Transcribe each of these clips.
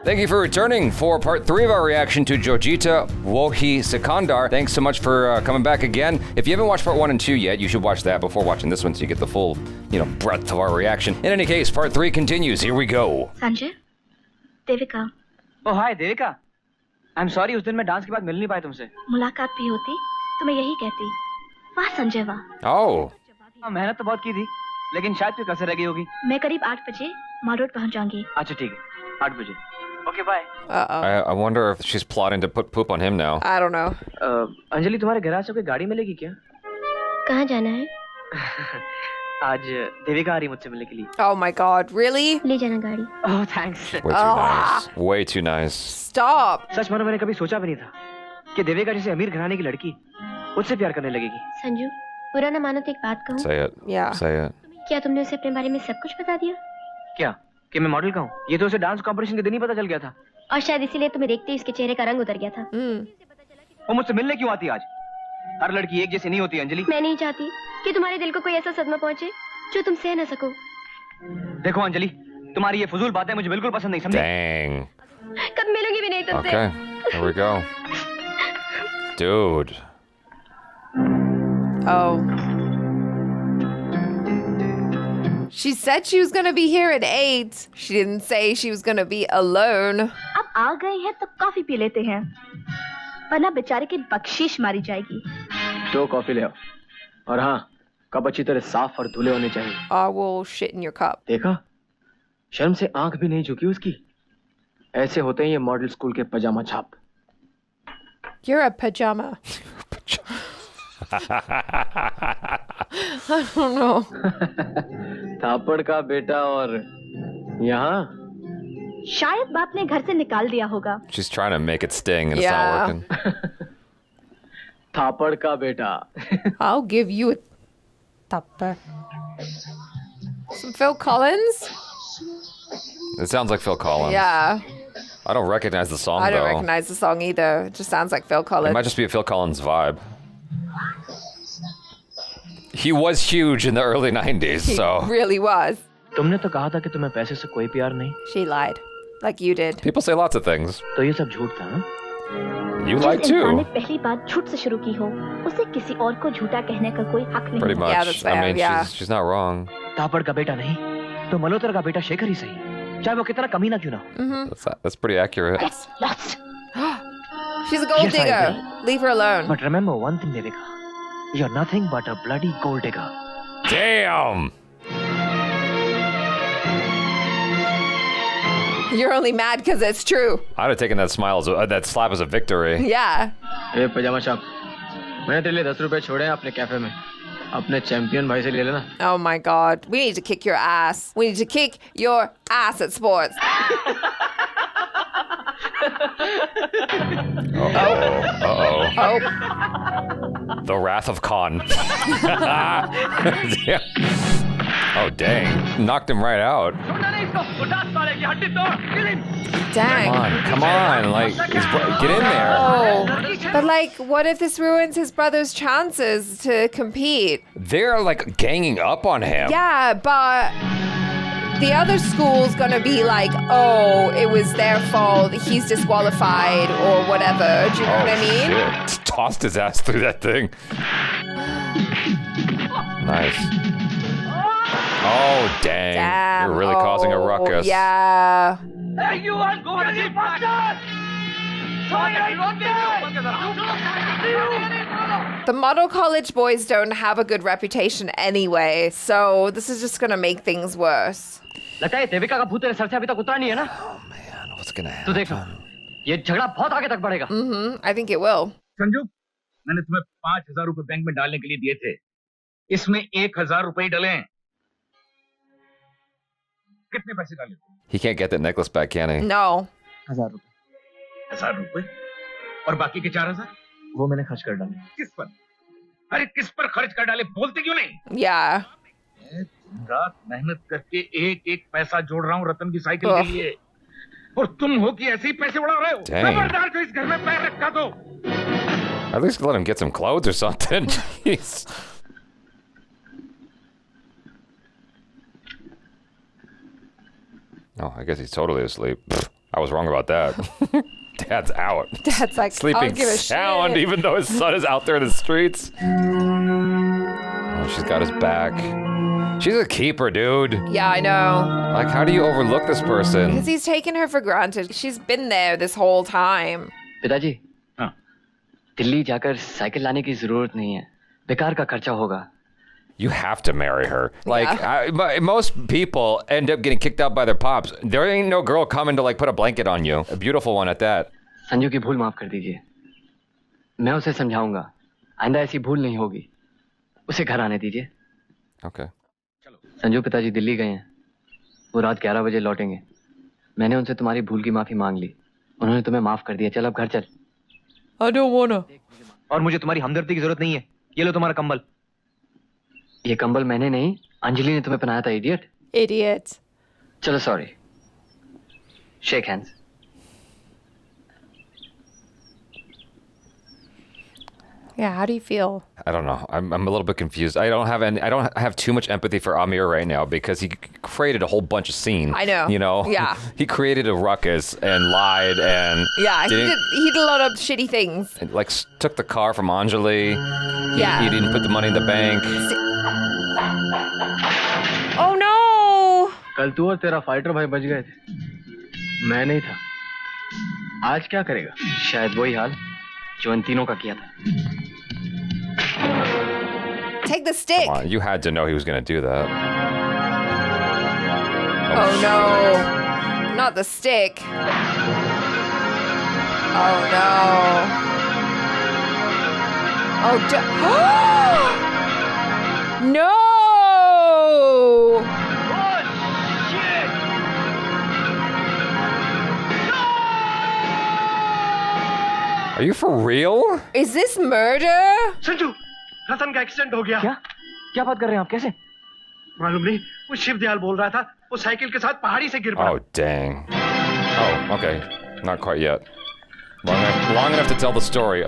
Thank you for returning for part 3 of our reaction to Jo Jeeta Wohi Sikandar. Thanks so much for coming back again. If you haven't watched part 1 and 2 yet, you should watch that before watching this one so you get the full, breadth of our reaction. In any case, part 3 continues. Here we go. Sanjay, Devika. Oh, hi, Devika. I'm sorry, उस दिन मैं dance के बाद मिल नहीं पाया तुमसे. मुलाकात भी होती तो मैं यही कहती. वाह संजय वाह. Oh. मेहनत तो बहुत की थी, लेकिन शायद कोई कसर रह गई होगी. मैं करीब 8 बजे मॉल रोड पहुंच जाऊंगी. अच्छा ठीक है, 8 बजे. Okay, bye. I wonder if she's plotting to put poop on him now. I don't know. Anjali तुम्हारे गैराज से कोई गाड़ी मिलेगी क्या? कहाँ जाना है? आज देविका आ रही मुझसे मिलने के लिए. Oh my God, really? ले जाना गाड़ी. Oh, thanks. Way too nice. Way too nice. Stop. सच मानो मैंने कभी सोचा भी नहीं था कि देविका जैसे अमीर घराने की लड़की उससे प्यार करने लगेगी. संजू, बुरा ना मानो तो एक बात कहूँ. Say it. Yeah. Say it. क्या तुमने उसे अपने बारे में सब कुछ बता दिया? क्या? कि मैं मॉडल का हूँ? ये तो उसे डांस कॉम्पिटिशन के दिन ही पता चल गया था. और शायद इसीलिए तुम्हें देखते ही उसके चेहरे का रंग उतर गया था. वो मुझसे मिलने क्यों आती आज? हर लड़की एक जैसी नहीं होती अंजलि. मैं नहीं चाहती कि तुम्हारे दिल को कोई ऐसा सदमा पहुंचे जो तुम सह न सको. देखो अंजलि, तुम्हारी ये फजूल बातें मुझे बिल्कुल पसंद नहीं, समझे? Dang. कब मिलूंगी भी नहीं तुमसे. Okay, here we go. Dude. Oh. She said she was gonna be here at 8. She didn't say she was gonna be alone. अब आ गए हैं तो कॉफी पी लेते हैं, वरना बेचारे की बख्शीश मारी जाएगी. तो कॉफी ले आओ. और हाँ, कप अच्छी तरह साफ और धुले होने चाहिए. I will shit in your cup. देखा? शर्म से आंख भी नहीं झुकी उसकी. ऐसे होते हैं ये मॉडल स्कूल के पजामा छाप. You're a pajama. I don't know. थापड़ का बेटा और यहाँ शायद बाप ने घर से निकाल दिया होगा. She's trying to make it sting and it's not working. थापड़ का बेटा. I'll give you a tapper. Some Phil Collins? It sounds like Phil Collins. Yeah. I don't recognize the song, I don't though. recognize the song either. It just sounds like Phil It Collins. might just be a Phil Collins vibe. He was huge in the early 90s, He so... really was. तुमने तो कहा था कि तुम्हें पैसे से कोई प्यार नहीं. She lied. Like you did. People say lots of things. तो ये सब झूठ था, हाँ? You lied जिस इंसान ने too. पहली बात झूठ से शुरू की हो, उसे किसी और को झूठा कहने का कोई हक नहीं. Pretty much. Yeah, that's fair, I mean, yeah. she's not wrong. थापड़ का बेटा नहीं, तो मल्होत्रा का बेटा शेखर ही सही. चाहे वो कितना कमीना क्यों ना हो. That's pretty accurate. That's lost. She's a gold Yes, I digger. agree. Leave her alone. But remember one thing, Devika. You're nothing but a bloody gold digger. Damn! You're only mad because it's true. I'd have taken that that slap as a victory. Yeah. A pyjama shop, मैंने तेरे लिए 10 रुपए छोड़े हैं अपने cafe में. अपने champion भाई से ले लेना. Oh my God. We need to kick your ass. We need to kick your ass at sports. Uh-oh. Oh. The Wrath of Khan. Yeah. Oh, dang. Knocked him right out. Dang. Come on. Like, get in there. Oh. But like, what if this ruins his brother's chances to compete? They're, like, ganging up on him. Yeah, but the other school's gonna be like, oh, it was their fault, he's disqualified, or whatever. Do you know what I mean? Shit. Tossed his ass through that thing. Nice. Oh, dang. Damn. You're really causing a ruckus. Yeah. Hey, you are going to The model college boys don't have a good reputation anyway, so this is just gonna make things worse. लगता है देविका का भूत तेरे sir से अभी तक उतरा नहीं है ना? Oh, man. What's gonna तो देखो, happen? ये झगड़ा बहुत आगे तक बढ़ेगा. I think it will. Sanju, मैंने तुम्हें 5,000 रुपए बैंक में डालने के लिए दिए थे. इसमें 1,000 रुपए ही डले हैं. कितने पैसे डाले? He can't get that necklace back, can he? No. 1,000 रुपए. 1,000 रुपए? और बाकी के 4,000? वो मैंने खर्च कर डाले. किस पर? अरे किस पर खर्च कर डाले? बोलते क्यों नहीं? Yeah. मैं दिन रात मेहनत करके एक पैसा जोड़ रहा हूँ रतन की साइकिल के लिए. और तुम हो कि ऐसे ही पैसे उड़ा रहे हो. खबरदार जो इस घर में पैर रखा तो. At least let him get some clothes or something. Jeez. Oh, I guess he's totally asleep. Pfft, I was wrong about that. Dad's out. Dad's like, sleeping I'll give a sound, shit. even though his son is out there in the streets. Oh, she's got his back. She's a keeper, dude. Yeah, I know. Like, how do you overlook this person? Because he's taken her for granted. She's been there this whole time. पिताजी, दिल्ली जाकर cycle लाने की जरूरत नहीं है. बेकार का खर्चा होगा. You have to marry her. Like, Yeah. most people end up getting kicked out by their pops. There ain't no girl coming to, like, put a blanket on you. A beautiful one at that. Sanju की भूल माफ कर दीजिए. मैं उसे समझाऊंगा. आइंदा ऐसी भूल नहीं होगी. उसे घर आने दीजिए. Okay. संजू पिताजी दिल्ली गए हैं. वो रात 11 बजे लौटेंगे. मैंने उनसे तुम्हारी भूल की माफी मांग ली. उन्होंने तुम्हें माफ कर दिया. चल अब घर चल. I don't wanna. और मुझे तुम्हारी हमदर्दी की जरूरत नहीं है. ये लो तुम्हारा कंबल. ये कंबल मैंने नहीं, अंजलि ने तुम्हें पहनाया था, इडियट. Idiot. चलो sorry. Shake hands. Yeah, how do you feel? I don't know. I'm a little bit confused. I don't have too much empathy for Aamir right now because he created a whole bunch of scene. I know. You know? Yeah. He created a ruckus and lied and Yeah, he did a lot of shitty things. and, like, took the car from Anjali. Yeah. He didn't put the money in the bank. Oh no! कल तू और तेरा fighter भाई बच गए थे. मैं नहीं था. आज क्या करेगा? शायद वही हाल जो इन तीनों का किया था. Take the stick. Come on, you had to know he was going to do that. Oh no. Not the stick. Oh no. Oh, no! Are you for real? Is this murder? Sanju, रतन का accident हो गया. क्या? क्या बात कर रहे हैं आप? कैसे? मालूम नहीं. वो शिवदयाल बोल रहा था. वो साइकिल के साथ पहाड़ी से गिर पड़ा. Oh, dang. Oh, okay. Not quite yet. Long enough to tell the story.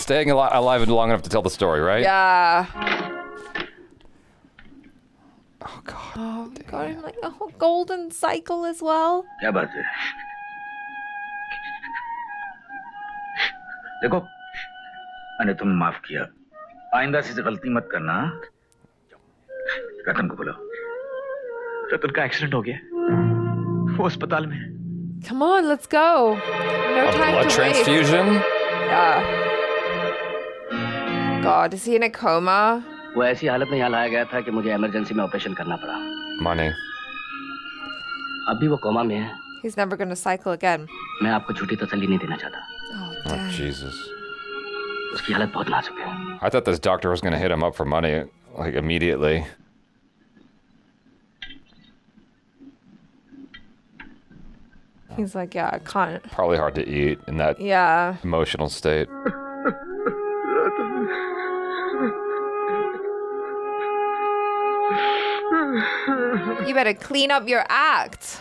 Staying alive long enough to tell the story, right? Yeah. Oh, God. Oh, God, I'm like, oh, golden cycle as well. क्या बात है? देखो, मैंने तुम्हें माफ किया. आइंदा से गलती मत करना. रतन को बुलाओ. रतन का एक्सीडेंट हो गया. वो अस्पताल में. Come on, let's go. No A time blood to transfusion? wait. Yeah. God, is he in a coma? वो ऐसी हालत में यहाँ लाया गया था कि मुझे इमरजेंसी में ऑपरेशन करना पड़ा. Money. अभी वो कोमा में है. He's never going to cycle again. मैं आपको झूठी तसल्ली नहीं देना चाहता. Oh, Oh, damn. Jesus. उसकी हालत बहुत नाजुक है. I thought this doctor was going to hit him up for money, like, immediately. He's like, yeah, I can't. Probably hard to eat in that Yeah. emotional state. You better clean up your act.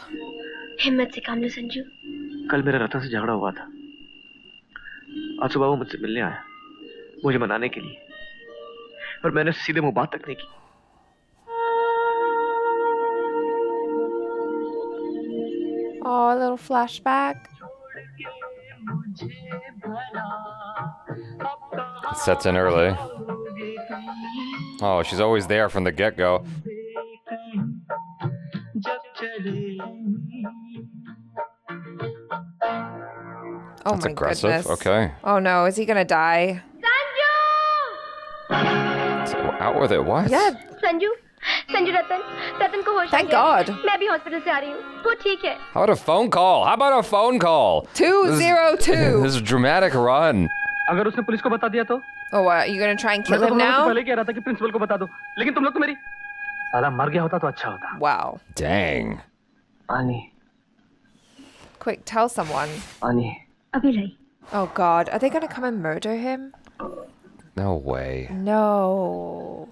हिम्मत से काम लो संजू. कल मेरा रतन से झगड़ा हुआ था. आज सुबह वो मुझसे मिलने आया, मुझे मनाने के लिए, और मैंने उससे सीधे मुंह बात तक नहीं की. Oh, a little flashback. It sets in early. Oh, she's always there from the get-go. Oh That's my aggressive. goodness. Okay. Oh no, is he gonna die? So, out with it. What? Yeah. Sanju रतन को होश आ Thank गया. God. मैं भी hospital से आ रही हूँ. वो ठीक है. How about a phone call? How about a phone call? 202. This is a dramatic run. अगर उसने पुलिस को बता दिया तो? Oh, what? Are you gonna try and मैं kill तो him तुम लोगों को now? पहले कह रहा था कि प्रिंसिपल को बता दो, लेकिन तुम लोग तो मेरी. साला मर गया होता तो अच्छा होता. Wow. Dang. आनी, Quick, tell someone. आनी. अभी लाई. Oh God, are they gonna come and murder him? No way. No.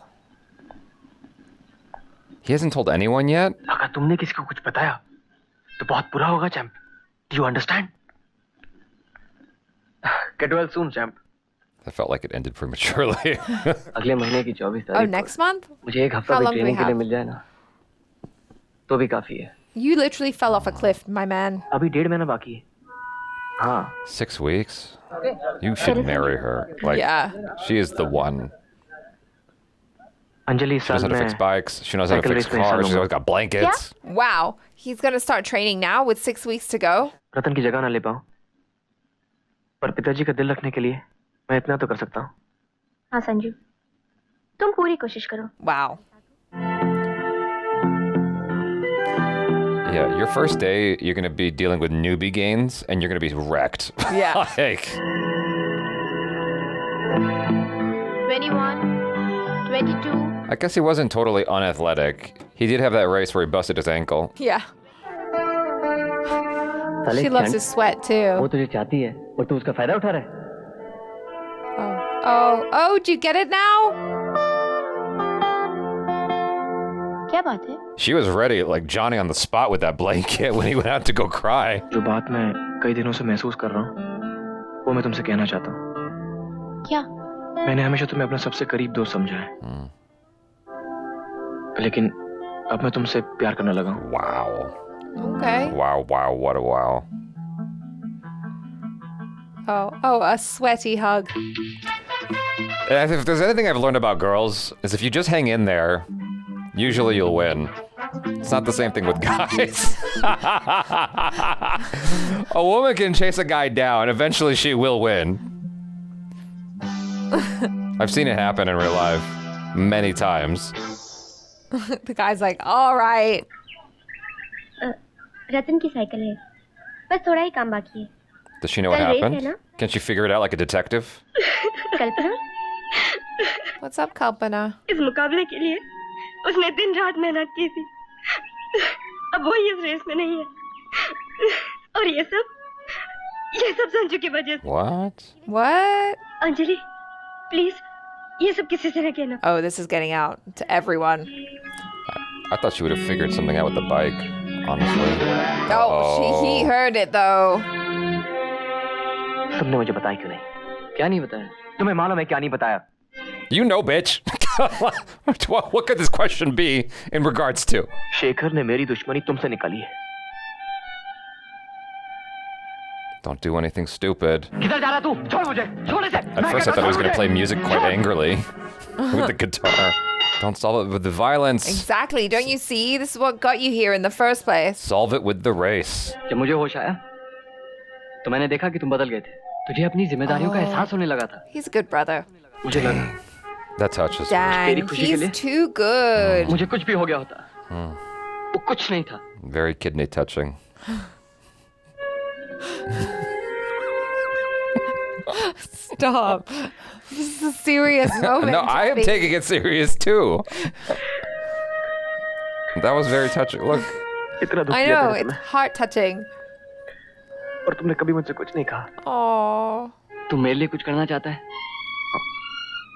He hasn't told anyone yet? अगर तुमने किसी को कुछ बताया तो बहुत बुरा होगा, champ. Do you understand? Get well soon, champ. That felt like it ended prematurely. अगले महीने की 24 तारीख. Oh, next month? मुझे एक हफ्ता How भी long do we ट्रेनिंग के लिए have? मिल जाए ना, तो भी काफी है. You literally fell off a cliff, my man. अभी 1.5 महीना बाकी है. हाँ. 6 weeks? You should marry her. Like, yeah. She is the one. Anjali She knows how to fix bikes. She knows how to fix cars. She's always got blankets. Wow. He's going to start training now with 6 weeks to go. रतन की जगह ना ले पाऊं. पर पिताजी का दिल रखने के लिए मैं इतना तो कर सकता हूं. हाँ संजू. तुम पूरी कोशिश करो. Wow. Yeah, your first day, you're going to be dealing with newbie gains, and you're going to be wrecked. Yeah. Like... 21, 22. I guess he wasn't totally unathletic. He did have that race where he busted his ankle. Yeah. She loves his sweat too. वो तुझे चाहती है और तू उसका फायदा उठा रहा है. Oh, do you get it now? क्या बात है? She was ready, like Johnny on the spot with that blanket when he went out to go cry. जो बात मैं कई दिनों से महसूस कर रहा हूँ, वो मैं तुमसे कहना चाहता हूँ. क्या? मैंने हमेशा तुम्हें अपना सबसे करीब दोस्त समझा है. लेकिन अब मैं तुमसे प्यार करने लगा हूँ. Wow. Okay. Wow, what a wow. Oh, a sweaty hug. And if there's anything I've learned about girls, is if you just hang in there, usually you'll win. It's not the same thing with guys. A woman can chase a guy down, eventually she will win. I've seen it happen in real life many times. The guy's like, all right. रतन की cycle है. बस थोड़ा ही काम बाकी है. Does she know what happened? Can she figure it out like a detective? Kalpana? What's up, Kalpana? इस मुकाबले के लिए उसने दिन रात मेहनत की थी. अब वो इस रेस में नहीं है. और ये सब संजू की वजह से. What? अंजलि, प्लीज ये सब किसी से न कहना. Oh, this is getting out to everyone. I thought she would have figured something out with the bike, honestly. He heard it though. तुमने मुझे बताया क्यों नहीं? क्या नहीं बताया? तुम्हें मालूम है क्या नहीं बताया? You know, bitch. What could this question be in regards to? Shekhar ने मेरी दुश्मनी तुमसे निकाली है. Don't do anything stupid. किधर जा रहा तू? छोड़ मुझे. छोड़ इसे. At first I thought he was going to play music quite angrily with the guitar. Don't solve it with the violence. Exactly. Don't you see? This is what got you here in the first place. Solve it with the race. जब मुझे होश आया, तो मैंने देखा कि तुम बदल गए थे. तुझे अपनी जिम्मेदारियों का एहसास होने लगा था. He's a good brother. मुझे लगा. That touches me. Dang, he's too good. मुझे कुछ भी हो गया होता. वो कुछ नहीं था. Very kidney touching. Stop. This is a serious moment. No, I am taking it serious too. That was very touching. Look. I know, it's heart touching. और तुमने कभी मुझसे कुछ नहीं कहा. Oh. तू मेरे लिए कुछ करना चाहता है?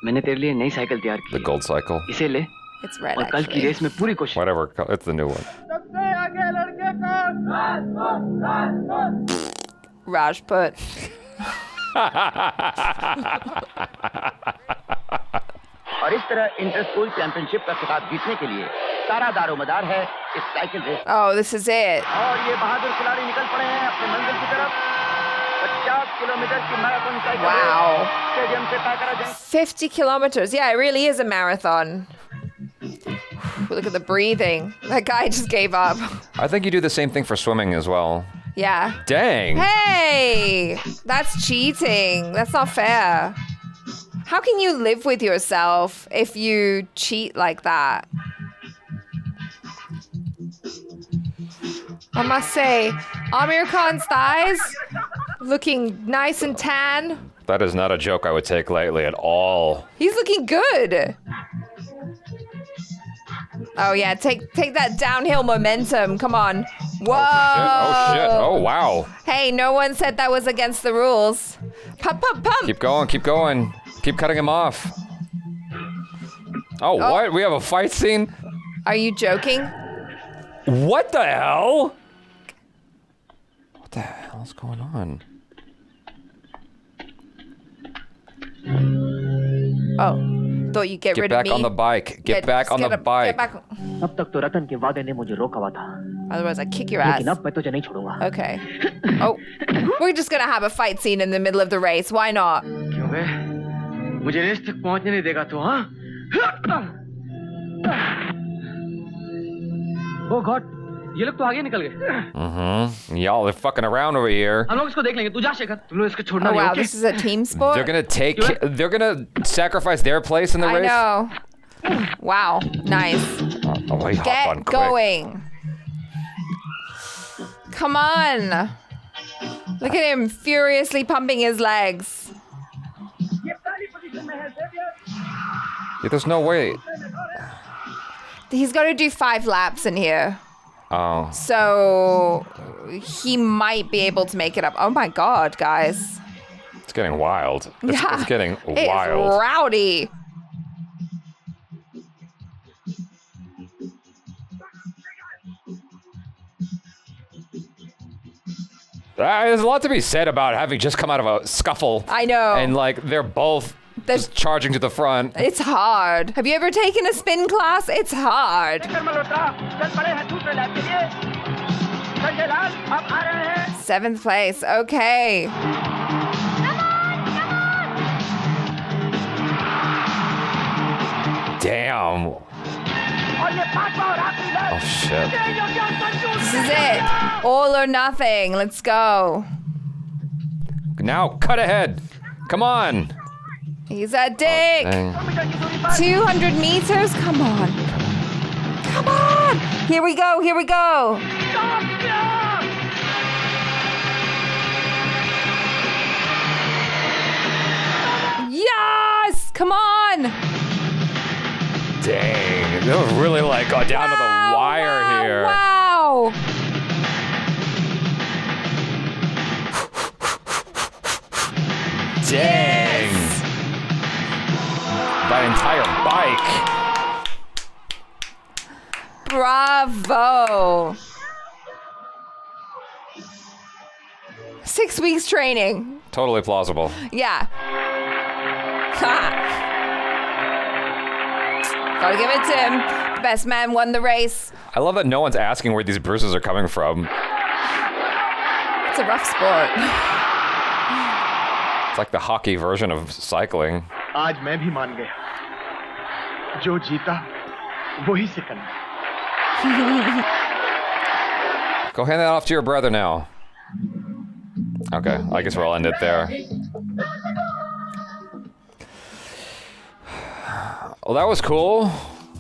मैंने तेरे लिए नई साइकिल तैयार की. The gold cycle. इसे ले. It's red. और कल की रेस में पूरी कोशिश. Whatever, it's the new one. Rajput. और इस तरह इंटर स्कूल चैंपियनशिप का खिताब जीतने के लिए सारा दारोमदार है इस cycle race. Oh, this is it. और ये बहादुर खिलाड़ी निकल पड़े हैं अपने मंजिल की तरफ. 50 किलोमीटर की मैराथन साइकिल. Wow. स्टेडियम से तय करा जाए. 50 kilometers. Yeah, it really is a marathon. Look at the breathing. That guy just gave up. I think you do the same thing for swimming as well. Yeah. Dang. Hey, that's cheating. That's not fair. How can you live with yourself if you cheat like that? I must say, Aamir Khan's thighs looking nice and tan. That is not a joke I would take lightly at all. He's looking good. Oh yeah, take that downhill momentum. Come on. Whoa. Oh shit. Oh wow. Hey, no one said that was against the rules. Pump, pump, pump. Keep going, keep going. Keep cutting him off. Oh, what? We have a fight scene? Are you joking? What the hell? What the hell is going on? Oh, thought you'd get rid of me. Get back on the bike. Get back on the bike. अब तक तो रतन के वादे ने मुझे रोका हुआ था. Otherwise, I kick your ass. Okay. Oh, we're just gonna have a fight scene in the middle of the race. Why not? Oh God, ये लोग तो आगे निकल गए. Y'all are fucking around over here. हम लोग इसको देख लेंगे. तू जा शेखर. तुम लोग इसको छोड़ना Oh नहीं. wow, Okay? this is a team sport. They're gonna sacrifice their place in the I race. know. Wow, nice. Oh, he hopped on Get quick. going. Come on. Look at him furiously pumping his legs. Yeah, there's no way. He's got to do 5 laps in here. Oh. So he might be able to make it up. Oh my God, guys. It's getting wild. It's getting It's wild. rowdy. There's a lot to be said about having just come out of a scuffle. I know. And like they're both just charging to the front. It's hard. Have you ever taken a spin class? It's hard. 7th place. Okay. Damn. Oh shit. This is it. All or nothing. Let's go. Now cut ahead. Come on. He's a dick. Dang. 200 meters? Come on. Come on. Here we go. Here we go. Yes. Come on. Dang. They were really like down to the wire here. Wow. Dang. Yes. That entire bike. Bravo. 6 weeks training. Totally plausible. Yeah. Gotta give it to him. Best man won the race. I love that no one's asking where these bruises are coming from. It's a rough sport. It's like the hockey version of cycling. आज मैं भी मान गया. जो जीता वही Sikandar. Go hand that off to your brother now. Okay, I guess we'll end it there. Well, that was cool.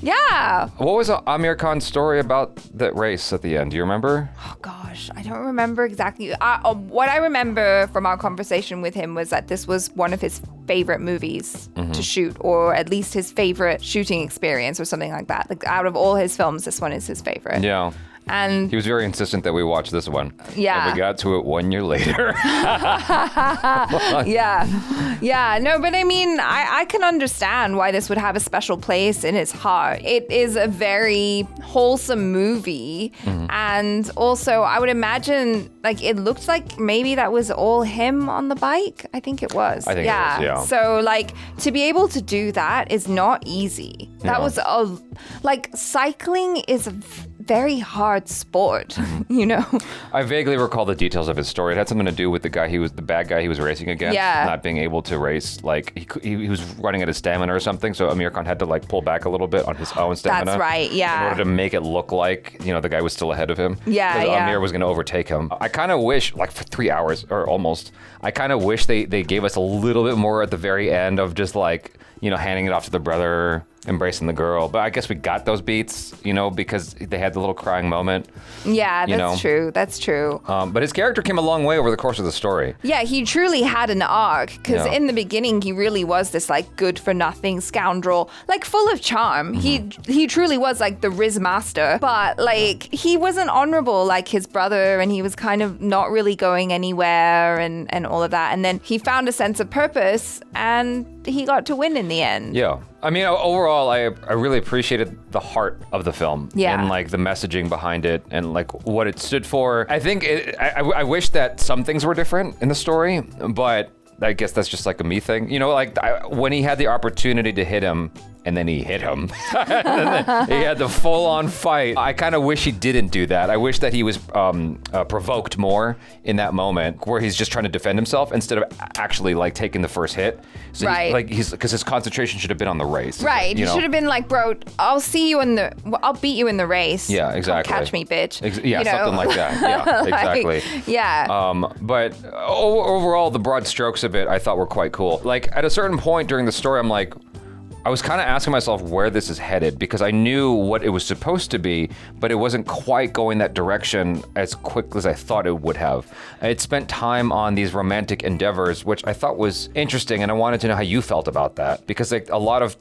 Yeah. What was Aamir Khan's story about that race at the end? Do you remember? Oh gosh, I don't remember exactly. What I remember from our conversation with him was that this was one of his favorite movies to shoot, or at least his favorite shooting experience, or something like that. Like out of all his films, this one is his favorite. Yeah. And he was very insistent that we watch this one. Yeah. And we got to it 1 year later. Yeah. No, but I mean, I can understand why this would have a special place in his heart. It is a very wholesome movie. And also, I would imagine, like, it looked like maybe that was all him on the bike. I think it was. I think it was, yeah. So, like, to be able to do that is not easy. That was, cycling is a very hard sport, you know? I vaguely recall the details of his story. It had something to do with the bad guy he was racing against, not being able to race. Like he was running out of stamina or something, so Aamir Khan had to like pull back a little bit on his own stamina. That's right, yeah. In order to make it look like, the guy was still ahead of him. Yeah, because yeah. Aamir was going to overtake him. I kind of wish, like for 3 hours or almost, I kind of wish they gave us a little bit more at the very end of just like, handing it off to the brother, embracing the girl. But I guess we got those beats, because they had the little crying moment. Yeah, that's true. That's true. But his character came a long way over the course of the story. Yeah, he truly had an arc, because in the beginning, he really was this like good-for-nothing scoundrel, like full of charm. He truly was like the Riz master, but like he wasn't honorable like his brother, and he was kind of not really going anywhere and all of that. And then he found a sense of purpose, and he got to win in the end. Yeah. I mean, overall, I really appreciated the heart of the film. Yeah. And like the messaging behind it and like what it stood for. I think I wish that some things were different in the story, but I guess that's just like a me thing. When he had the opportunity to hit him and then he hit him. And he had the full-on fight. I kind of wish he didn't do that. I wish that he was provoked more in that moment where he's just trying to defend himself instead of actually like taking the first hit. So right. Because his concentration should have been on the race. Right. You should have been like, bro, I'll beat you in the race. Yeah, exactly. Come catch me, bitch. Something like that. Yeah, exactly. Yeah. But overall, the broad strokes of it I thought were quite cool. Like at a certain point during the story, I'm like, I was kind of asking myself where this is headed because I knew what it was supposed to be, but it wasn't quite going that direction as quick as I thought it would have. I had spent time on these romantic endeavors, which I thought was interesting, and I wanted to know how you felt about that because like a lot of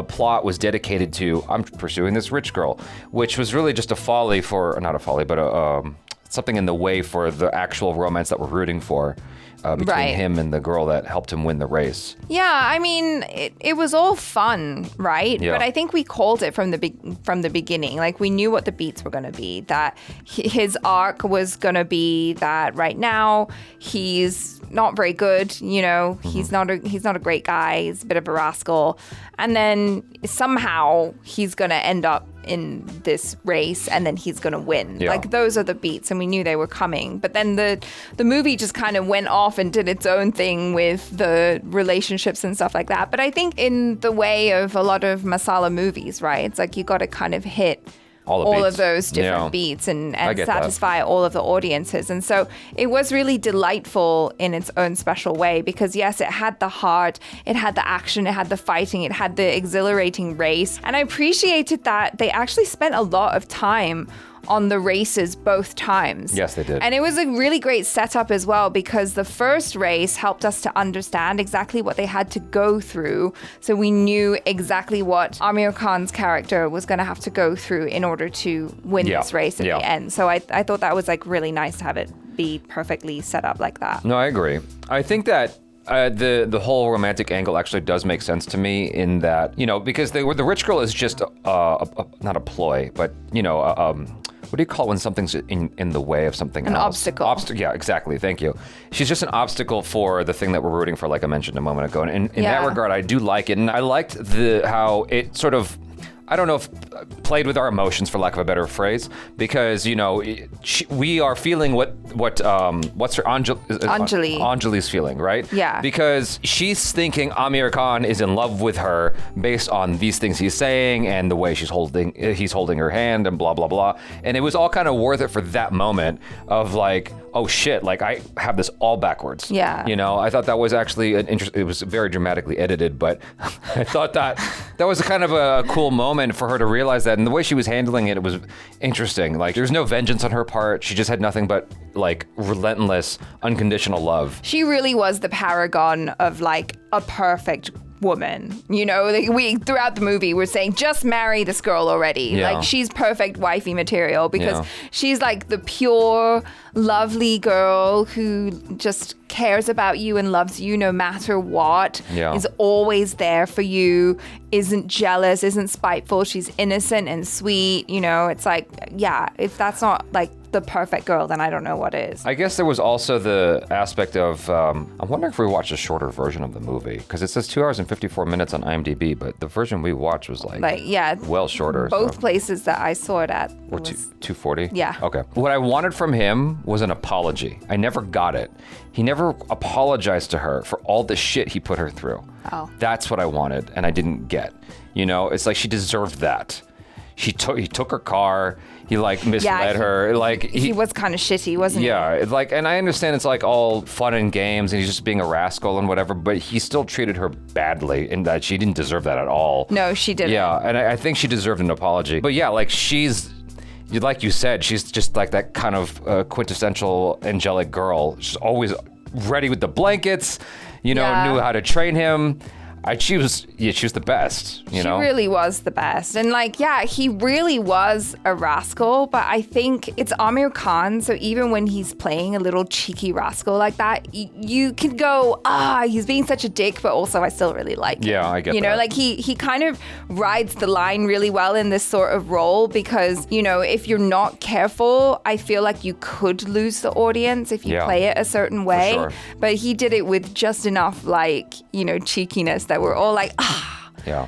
plot was dedicated to I'm pursuing this rich girl, which was really just not a folly, but something in the way for the actual romance that we're rooting for. Between him and the girl that helped him win the race. Yeah, I mean, it was all fun, right? Yeah. But I think we called it from the beginning. Like, we knew what the beats were going to be, that his arc was going to be that right now he's not very good, he's not a great guy, he's a bit of a rascal. And then somehow he's going to end up in this race and then he's going to win. Yeah. Like those are the beats and we knew they were coming. But then the movie just kind of went off and did its own thing with the relationships and stuff like that. But I think in the way of a lot of masala movies, right? It's like you got to kind of hit all of those different beats and satisfy all of the audiences. And so it was really delightful in its own special way because, yes, it had the heart, it had the action, it had the fighting, it had the exhilarating race. And I appreciated that they actually spent a lot of time on the races both times. Yes, they did. And it was a really great setup as well because the first race helped us to understand exactly what they had to go through. So we knew exactly what Aamir Khan's character was going to have to go through in order to win this race at the end. So I thought that was like really nice to have it be perfectly set up like that. No, I agree. I think that the whole romantic angle actually does make sense to me in that, because the rich girl is just not a ploy, but, what do you call it when something's in the way of something else? An obstacle. Yeah, exactly. Thank you. She's just an obstacle for the thing that we're rooting for, like I mentioned a moment ago. And in that regard, I do like it. And I liked how it sort of, I don't know if played with our emotions, for lack of a better phrase, because we are feeling what's her Anjali's feeling, right? Yeah. Because she's thinking Aamir Khan is in love with her based on these things he's saying and the way he's holding her hand and blah blah blah. And it was all kind of worth it for that moment of like, oh shit, like I have this all backwards. Yeah. I thought that was actually it was very dramatically edited, but I thought that was a kind of a cool moment for her to realize that, and the way she was handling it was interesting. Like there's no vengeance on her part. She just had nothing but like relentless, unconditional love. She really was the paragon of like a perfect woman. We throughout the movie we're saying just marry this girl already. Yeah. Like she's perfect wifey material because she's like the pure, lovely girl who just cares about you and loves you no matter what. Yeah. Is always there for you, isn't jealous, isn't spiteful. She's innocent and sweet. It's like, if that's not like the perfect girl, then I don't know what is. I guess there was also the aspect of, I'm wondering if we watched a shorter version of the movie, because it says 2 hours and 54 minutes on IMDb, but the version we watched was well shorter. Both places that I saw it at. Or 240? Yeah. Okay. What I wanted from him was an apology. I never got it. He never apologized to her for all the shit he put her through. Oh. That's what I wanted, and I didn't get. It's like she deserved that. He took her car. He misled her. He was kind of shitty, wasn't he? Yeah, and I understand it's like all fun and games, and he's just being a rascal and whatever. But he still treated her badly, and that she didn't deserve that at all. No, she didn't. Yeah, and I think she deserved an apology. But yeah, she's. Like you said, she's just like that kind of quintessential angelic girl. She's always ready with the blankets, knew how to train him. She was the best, She really was the best. And he really was a rascal, but I think it's Aamir Khan, so even when he's playing a little cheeky rascal like that, you can go, he's being such a dick, but also I still really like him. Yeah, I get that. He kind of rides the line really well in this sort of role because, if you're not careful, I feel like you could lose the audience if you play it a certain way. For sure. But he did it with just enough cheekiness that we're all like,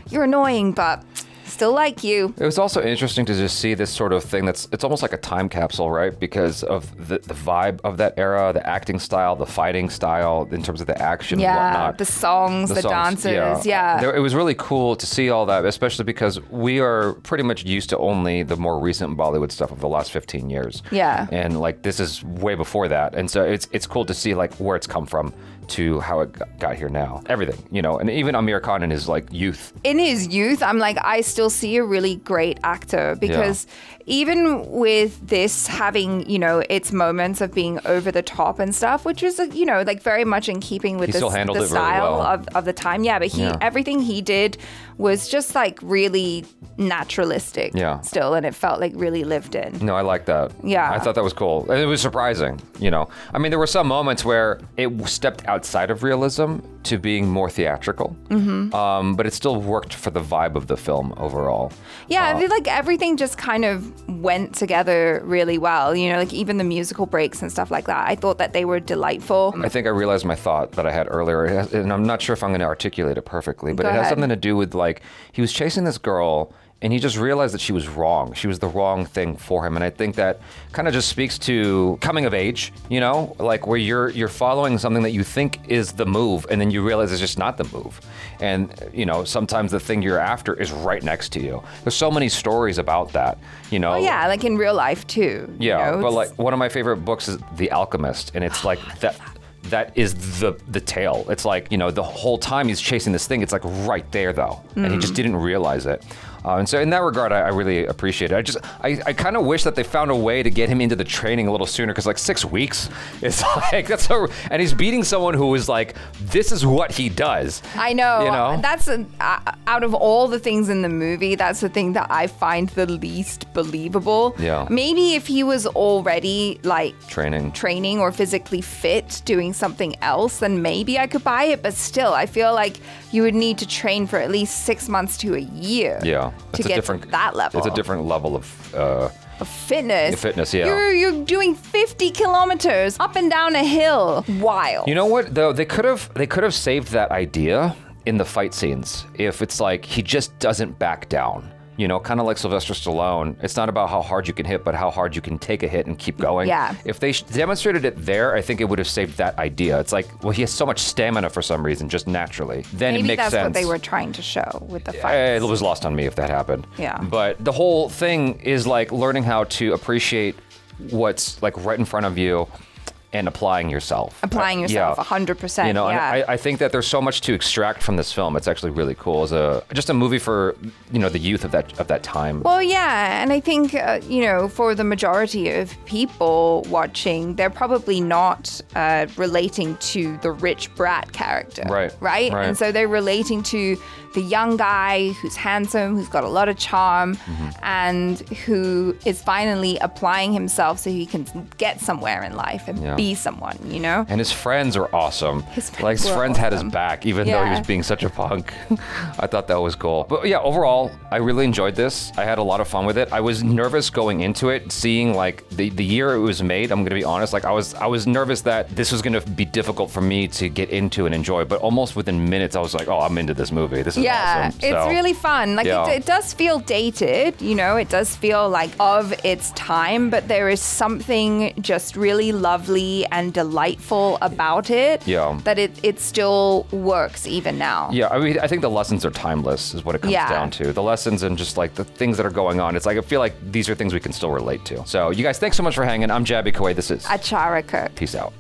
You're annoying, but still like you. It was also interesting to just see this sort of thing it's almost like a time capsule, right? Because of the vibe of that era, the acting style, the fighting style, in terms of the action and whatnot. The songs, the dances, It was really cool to see all that, especially because we are pretty much used to only the more recent Bollywood stuff of the last 15 years. Yeah. And like this is way before that. And so it's cool to see like where it's come from to how it got here now. Everything, you know, and even Aamir Khan in his like youth. In his youth, I'm like, I still see a really great actor because even with this having, you know, its moments of being over the top and stuff, which was, you know, like very much in keeping with the style of the time. Yeah, but everything he did was just like really naturalistic still, and it felt like really lived in. No, I like that. Yeah. I thought that was cool. And it was surprising, you know. I mean, there were some moments where it stepped outside of realism to being more theatrical, but it still worked for the vibe of the film overall. Yeah, I feel like everything just kind of went together really well, you know, like even the musical breaks and stuff like that. I thought that they were delightful. I think I realized my thought that I had earlier, and I'm not sure if I'm going to articulate it perfectly, but Go it has ahead. something to do with like, he was chasing this girl and he just realized that she was wrong. She was the wrong thing for him. And I think that kind of just speaks to coming of age, you know, like where you're following something that you think is the move and then you realize it's just not the move. And, you know, sometimes the thing you're after is right next to you. There's so many stories about that, you know. Well, yeah, like in real life too. Yeah, you know, but like one of my favorite books is The Alchemist, and it's like that is the tale. It's like, you know, the whole time he's chasing this thing, it's like right there though, and he just didn't realize it. And so in that regard, I really appreciate it. I kind of wish that they found a way to get him into the training a little sooner, because like 6 weeks is like, and he's beating someone who is like, this is what he does. I know. You know? That's out of all the things in the movie, that's the thing that I find the least believable. Yeah. Maybe if he was already like training or physically fit doing something else, then maybe I could buy it. But still, I feel like you would need to train for at least 6 months to a year. Yeah. To get to that level. It's a different level of fitness. Fitness, yeah. You're doing 50 kilometers up and down a hill. Wild. You know what though? They could have saved that idea in the fight scenes if it's like he just doesn't back down. You know, kind of like Sylvester Stallone. It's not about how hard you can hit, but how hard you can take a hit and keep going. Yeah. If they demonstrated it there, I think it would have saved that idea. It's like, well, he has so much stamina for some reason, just naturally. Then maybe it makes that's sense. what they were trying to show with the fights. It was lost on me if that happened. Yeah. But the whole thing is like learning how to appreciate what's like right in front of you and applying yourself. Applying yourself, 100%. You know, yeah. and I think that there's so much to extract from this film. It's actually really cool. As just a movie for, you know, the youth of that time. Well, yeah, and I think, you know, for the majority of people watching, they're probably not relating to the rich brat character. Right. And so they're relating to the young guy who's handsome, who's got a lot of charm, and who is finally applying himself so he can get somewhere in life and be someone, you know? And his friends are awesome. His friends awesome. had his back, even though he was being such a punk. I thought that was cool. But yeah, overall, I really enjoyed this. I had a lot of fun with it. I was nervous going into it, seeing like the year it was made. I'm gonna be honest, like I was nervous that this was gonna be difficult for me to get into and enjoy. But almost within minutes, I was like, oh, I'm into this movie. This is awesome. It's really fun. Like it does feel dated, you know, it does feel like of its time, but there is something just really lovely and delightful about it that it still works even now. Yeah, I mean, I think the lessons are timeless is what it comes down to. The lessons and just like the things that are going on. It's like, I feel like these are things we can still relate to. So you guys, thanks so much for hanging. I'm Jaby Kuwait. This is Achara Kirk. Peace out.